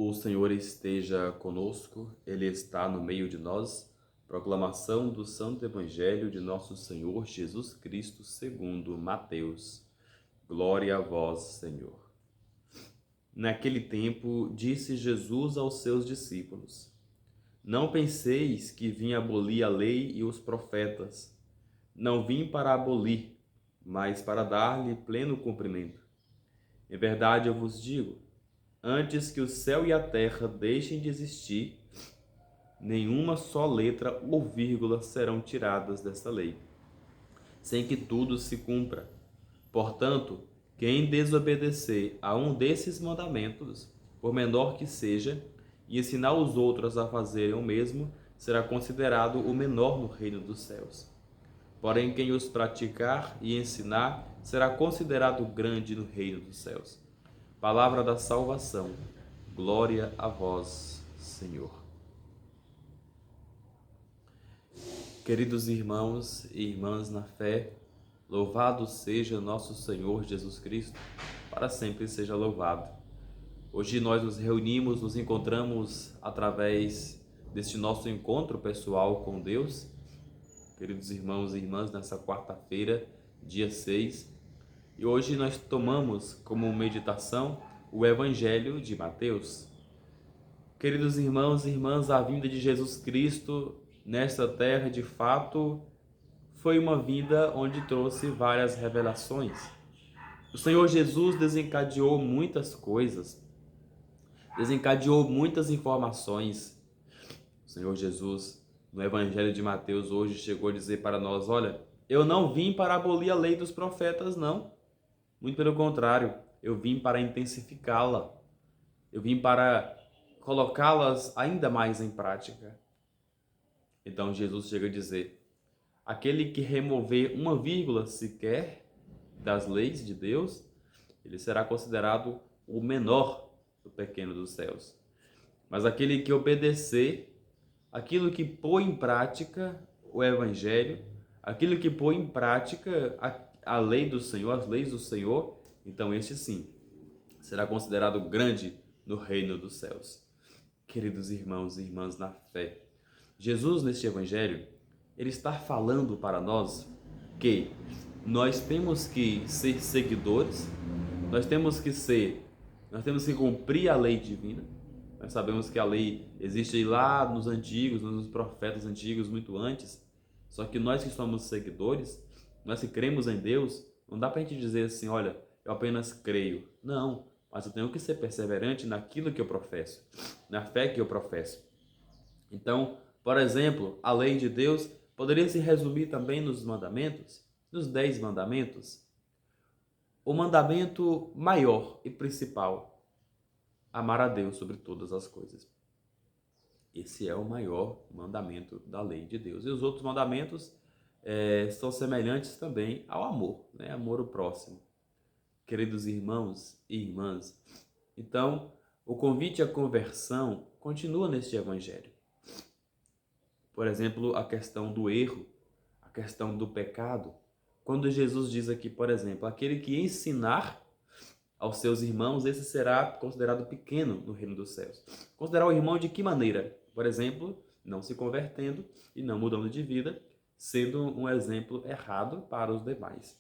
O Senhor esteja conosco, Ele está no meio de nós. Proclamação do Santo Evangelho de nosso Senhor Jesus Cristo segundo Mateus. Glória a vós, Senhor. Naquele tempo, disse Jesus aos seus discípulos: Não penseis que vim abolir a lei e os profetas. Não vim para abolir, mas para dar-lhe pleno cumprimento. Em verdade eu vos digo, antes que o céu e a terra deixem de existir, nenhuma só letra ou vírgula serão tiradas desta lei, sem que tudo se cumpra. Portanto, quem desobedecer a um desses mandamentos, por menor que seja, e ensinar os outros a fazerem o mesmo, será considerado o menor no reino dos céus. Porém, quem os praticar e ensinar será considerado grande no reino dos céus. Palavra da salvação. Glória a vós, Senhor. Queridos irmãos e irmãs na fé, louvado seja nosso Senhor Jesus Cristo, para sempre seja louvado. Hoje nós nos reunimos, nos encontramos através deste nosso encontro pessoal com Deus. Queridos irmãos e irmãs, nessa quarta-feira, dia 6, e hoje nós tomamos como meditação o Evangelho de Mateus. Queridos irmãos e irmãs, a vinda de Jesus Cristo nesta terra, de fato, foi uma vinda onde trouxe várias revelações. O Senhor Jesus desencadeou muitas coisas, desencadeou muitas informações. O Senhor Jesus, no Evangelho de Mateus, hoje chegou a dizer para nós: olha, eu não vim para abolir a lei dos profetas, não. Muito pelo contrário, eu vim para intensificá-la. Eu vim para colocá-las ainda mais em prática. Então Jesus chega a dizer: aquele que remover uma vírgula sequer das leis de Deus, ele será considerado o menor do pequeno dos céus. Mas aquele que obedecer aquilo que põe em prática o Evangelho, aquilo que põe em prática a lei do Senhor, as leis do Senhor, então este sim será considerado grande no reino dos céus. Queridos irmãos e irmãs na fé, Jesus neste Evangelho, ele está falando para nós que nós temos que ser seguidores, nós temos que cumprir a lei divina. Nós sabemos que a lei existe lá nos antigos, nos profetas antigos, muito antes. Só que nós que somos seguidores, nós que cremos em Deus, não dá para a gente dizer assim: olha, eu apenas creio. Não, mas eu tenho que ser perseverante naquilo que eu professo, na fé que eu professo. Então, por exemplo, a lei de Deus poderia se resumir também nos mandamentos, nos 10 mandamentos. O mandamento maior e principal: amar a Deus sobre todas as coisas. Esse é o maior mandamento da lei de Deus. E os outros mandamentos são semelhantes também ao amor, né? Amor ao próximo. Queridos irmãos e irmãs, então o convite à conversão continua neste Evangelho. Por exemplo, a questão do erro, a questão do pecado. Quando Jesus diz aqui, por exemplo, aquele que ensinar aos seus irmãos, esse será considerado pequeno no reino dos céus. Considerar o irmão de que maneira? Por exemplo, não se convertendo e não mudando de vida, sendo um exemplo errado para os demais.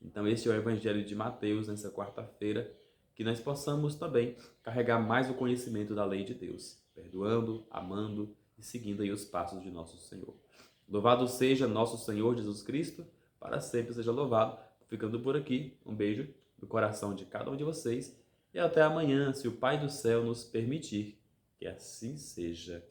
Então, este é o Evangelho de Mateus, nessa quarta-feira, que nós possamos também carregar mais o conhecimento da lei de Deus, perdoando, amando e seguindo aí os passos de nosso Senhor. Louvado seja nosso Senhor Jesus Cristo, para sempre seja louvado. Ficando por aqui, um beijo no coração de cada um de vocês e até amanhã, se o Pai do Céu nos permitir. Que assim seja.